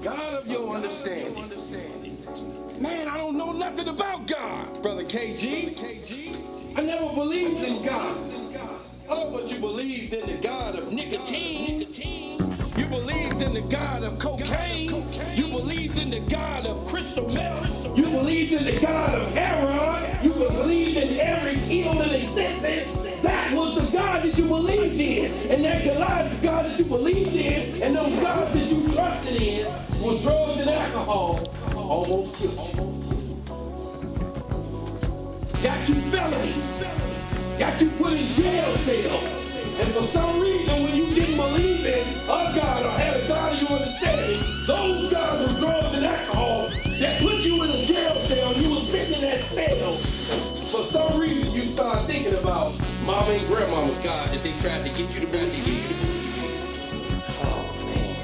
God of your understanding. Man, I don't know nothing about God, Brother KG. I never believed in God. Oh, but you believed in the God of nicotine. You believed in the God of cocaine. You believed in the God of crystal meth. You believed in the God of heroin. You believed in every pill in existence. That was the God that you believed in. And that Goliath God that you believed in, and those gods that you trusted in, were drugs and alcohol. Almost killed you. Got you felonies. Got you put in jail cell. And for some reason, when you didn't believe in a God or had a God of your understanding, those gods were drugs and alcohol that put you in a jail cell and you were sitting in that cell. For some reason, you start thinking about mama and grandmama's God that they tried to get you to believe in. Oh, man.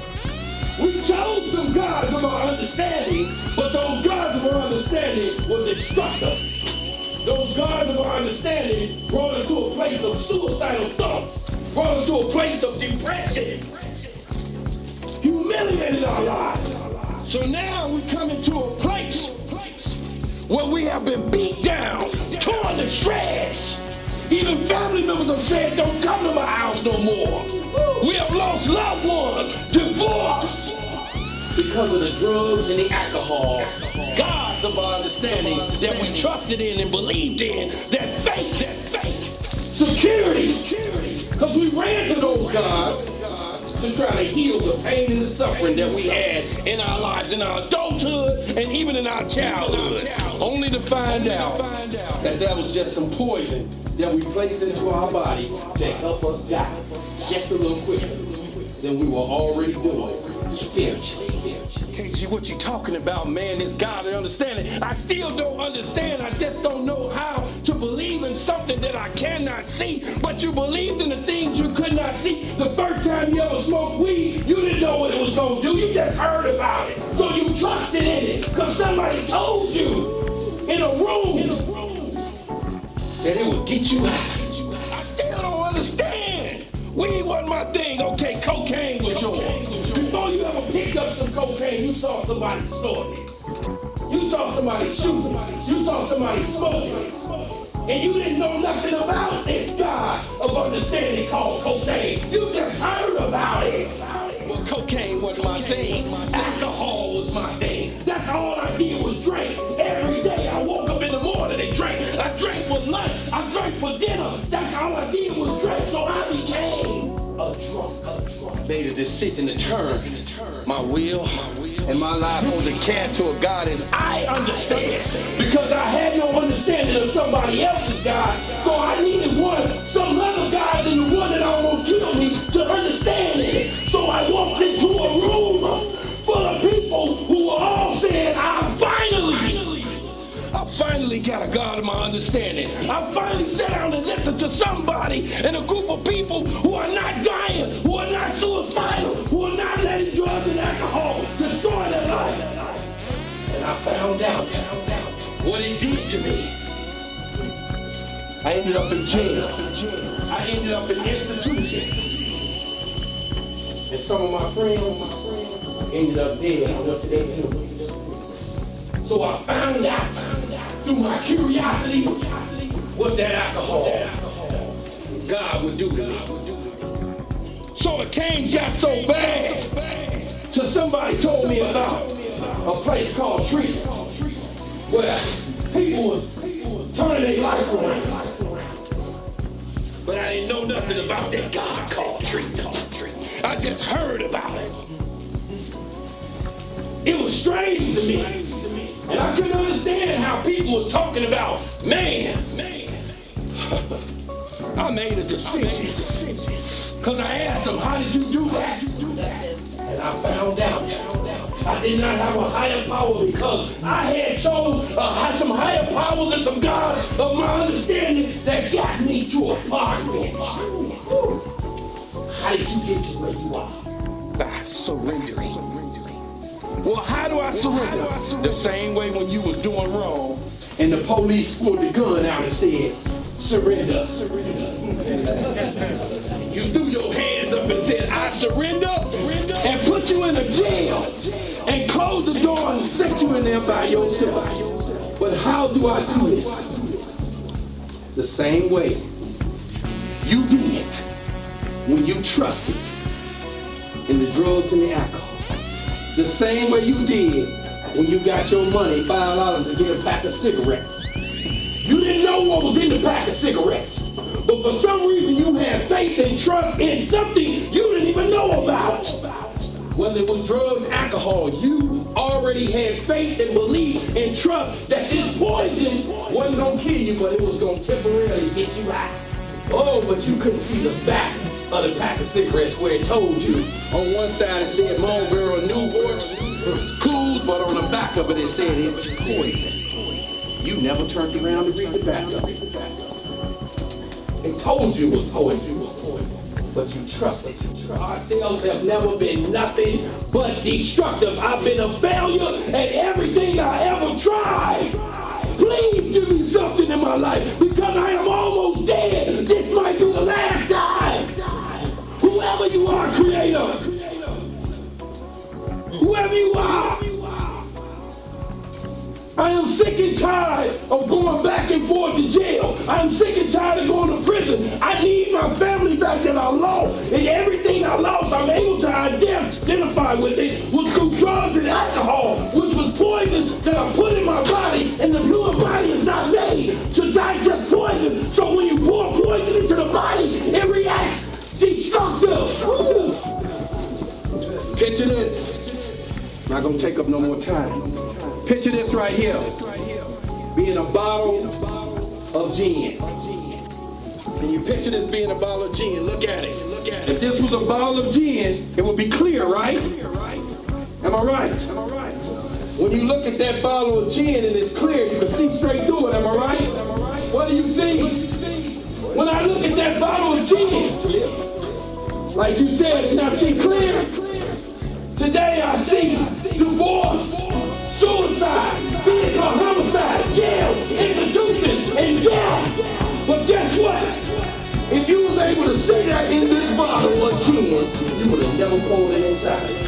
We chose some gods of our understanding, but those gods of our understanding were destructive. Those gods of our understanding brought us to a place of suicidal thoughts, brought us to a place of depression, humiliated our lives. So now we come into a place where we have been beat down, torn to shreds. Even family members have said, don't come to my house no more. We have lost loved ones, divorce, because of the drugs and the alcohol. Gods of our understanding that we trusted in and believed in, that fake security. Because we ran to those gods to try to heal the pain and the suffering that we had in our lives, in our adulthood, and even in our childhood. Only to find out that that was just some poison that we placed into our body to help us die just a little quicker than we were already doing spiritually. KG, what you talking about, man? This God of understanding. I still don't understand. I just don't know how to believe in something that I cannot see. But you believed in the things you could not see. The first time you ever smoked weed, you didn't know what it was going to do. You just heard about it. So you trusted in it because somebody told you in a room that it would get you high. I still don't understand. Weed wasn't my thing. Okay, cocaine was yours. Before you ever picked up some cocaine, you saw somebody snorting it. You saw somebody shooting it. You saw somebody smoking it. And you didn't know nothing about this God of understanding called cocaine. You just heard about it. Well, cocaine wasn't my thing. Alcohol was my thing. That's all I did was drink. Every day I woke up in the morning and drank. I drank for lunch. I drank for dinner. That's all I did was drink. So I became a drunk. Made a decision to turn my will and my life over to care to a God as I understand. Because I had no understanding of somebody else's God. So I needed some other God than the one that almost killed me to understand it. So I walked into a room full of people who were all saying, I finally got a God of my understanding. I finally sat down and listened to somebody and a group of people who are not dying, who are not suicidal, who are not letting drugs and alcohol destroy their life. And I found out what it did to me. I ended up in jail. I ended up in institutions. And some of my friends ended up dead. I went to their funeral. So I found out through my curiosity what that alcohol God would do to me. So the cane got so bad till somebody told me about a place called Treatment where people was turning their life around. But I didn't know nothing about that God called Treatment. I just heard about it. It was strange to me. And I couldn't understand how people were talking about, man. I made a decision. Because I asked them, how did you do that? And I found out I did not have a higher power because I had some higher powers and some God of my understanding that got me to a park bench. How did you get to where you are? By surrendering. Well, how do I surrender? The same way when you was doing wrong and the police pulled the gun out and said, surrender. You threw your hands up and said, I surrender, and put you in a jail and close the door and set you in there by yourself. But how do I do this? The same way you did when you trusted in the drugs and the alcohol. The same way you did when you got your money, $5 to get a pack of cigarettes. You didn't know what was in the pack of cigarettes. But for some reason you had faith and trust in something you didn't even know about. Whether it was drugs, alcohol, you already had faith and belief and trust that this poison wasn't going to kill you, but it was going to temporarily get you high. Oh, but you couldn't see the back of the pack of cigarettes where it told you. On one side it said Marlboro Newports, Cools, but on the back of it said it's poison. You never turned around to read the back of it. It told you it was poison, but you trusted. Our cells have never been nothing but destructive. I've been a failure at everything I ever tried. Please give me something in my life because I am almost dead. This might be the last time. Whoever you are, Creator, whoever you are, I am sick and tired of going back and forth to jail. I am sick and tired of going to prison. I need my family back that I lost. And everything I lost, I'm able to identify with it was through drugs and alcohol, which was poison that I put in my body, and the human body is not made to digest poison. So when you pour poison into the body, it reacts destructive. Picture this. Not gonna take up no more time. Picture this right here, being a bottle of gin. Can you picture this being a bottle of gin? Look at it. If this was a bottle of gin, it would be clear, right? Am I right? When you look at that bottle of gin and it's clear, you can see straight through it, am I right? What do you see? When I look at that bottle of gin, like you said, and I see clear, today I see divorce, suicide, vehicle homicide, jail, institutions, and death. But guess what? If you was able to see that in this bottle of gin, you would have never poured it inside.